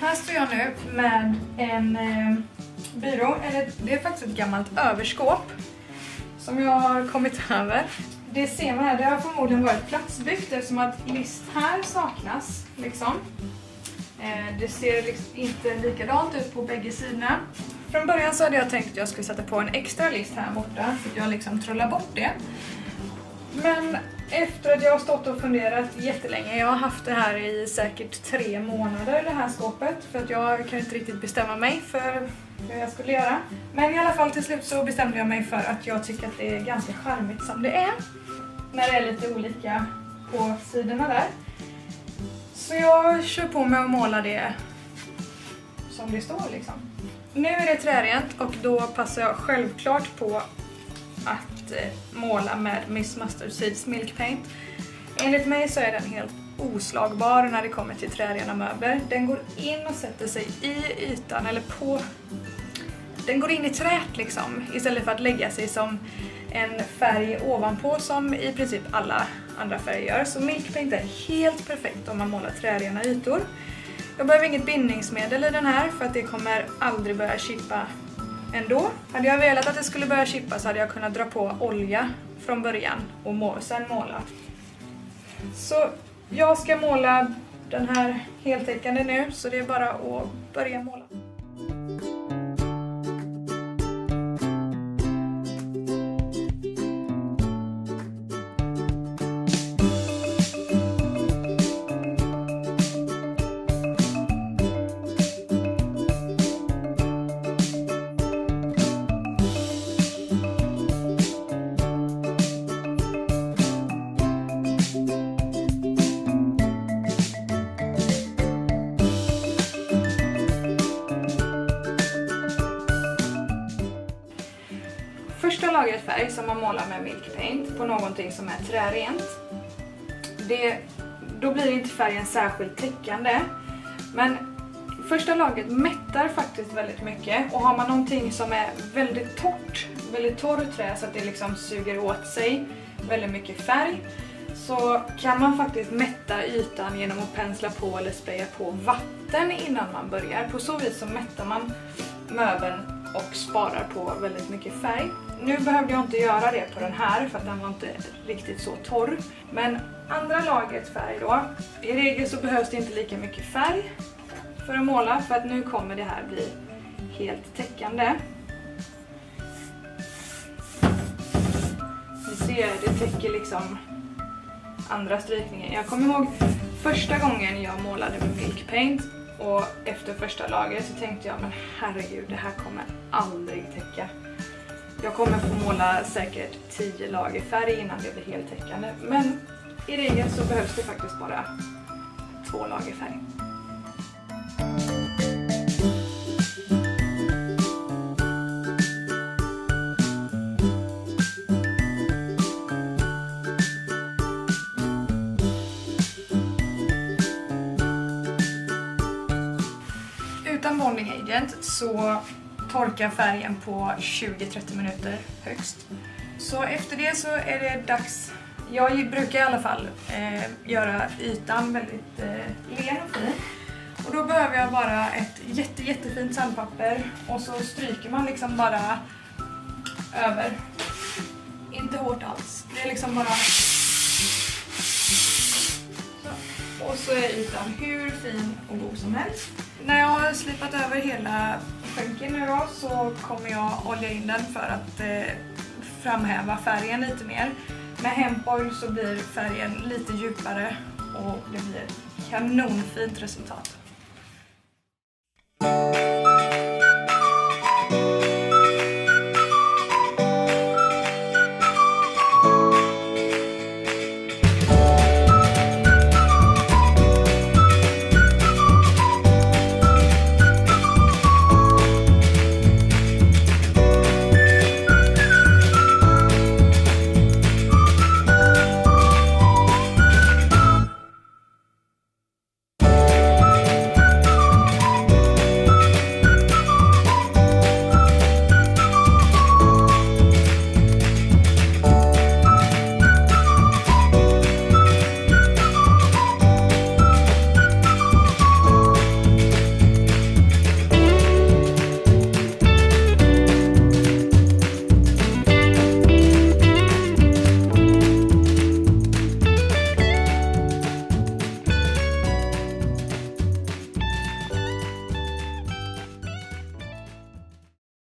Här står jag nu med en byrå, eller det är faktiskt ett gammalt överskåp som jag har kommit över. Det ser man här, det har förmodligen varit platsbyggt eftersom att list här saknas liksom. Det ser liksom inte likadant ut på bägge sidorna. Från början så hade jag tänkt att jag skulle sätta på en extra list här borta för att jag liksom trollar bort det. Men efter att jag har stått och funderat jättelänge, jag har haft det här i säkert 3 månader det här skåpet, för att jag kan inte riktigt bestämma mig för hur jag skulle göra. Men i alla fall till slut så bestämde jag mig för att jag tycker att det är ganska charmigt som det är. När det är lite olika på sidorna där. Så jag kör på med att måla det som det står liksom. Nu är det trärent och då passar jag självklart på att måla med Miss Mustard Seeds Milk Paint. Enligt mig så är den helt oslagbar när det kommer till trärena möbler. Den går in och sätter sig i ytan eller på... Den går in i trät liksom, istället för att lägga sig som en färg ovanpå som i princip alla andra färger gör. Så Milk Paint är helt perfekt om man målar trärena ytor. Jag behöver inget bindningsmedel i den här för att det kommer aldrig börja chippa ändå. Hade jag velat att det skulle börja chippa så hade jag kunnat dra på olja från början och sen måla. Så jag ska måla den här heltäckande nu, så det är bara att börja måla. Första lagret färg som man målar med Milk Paint på någonting som är trärent, då blir inte färgen särskilt täckande. Men första lagret mättar faktiskt väldigt mycket, och har man någonting som är väldigt torr trä så att det liksom suger åt sig väldigt mycket färg, så kan man faktiskt mätta ytan genom att pensla på eller spraya på vatten innan man börjar. På så vis så mättar man möbeln och sparar på väldigt mycket färg. Nu behövde jag inte göra det på den här för att den var inte riktigt så torr. Men andra lagret färg då, i regel så behövs det inte lika mycket färg för att måla, för att nu kommer det här bli helt täckande. Ni ser, det täcker liksom andra strykningar. Jag kommer ihåg första gången jag målade med Milk Paint, och efter första lagret så tänkte jag, men herregud, det här kommer aldrig täcka. Jag kommer få måla säkert 10 lager färg innan det blir helt täckande. Men i regel så behövs det faktiskt bara 2 lager färg. Utan bonding agent så torkar färgen på 20-30 minuter högst. Så efter det så är det dags. Jag brukar i alla fall göra ytan väldigt len och fin. Och då behöver jag bara ett jättefint sandpapper, och så stryker man liksom bara över. Inte hårt alls. Det är liksom bara... Så. Och så är ytan hur fin och god som helst. När jag har slipat över hela skänken nu då, så kommer jag olja in den för att framhäva färgen lite mer. Med hemp oil så blir färgen lite djupare och det blir ett kanonfint resultat.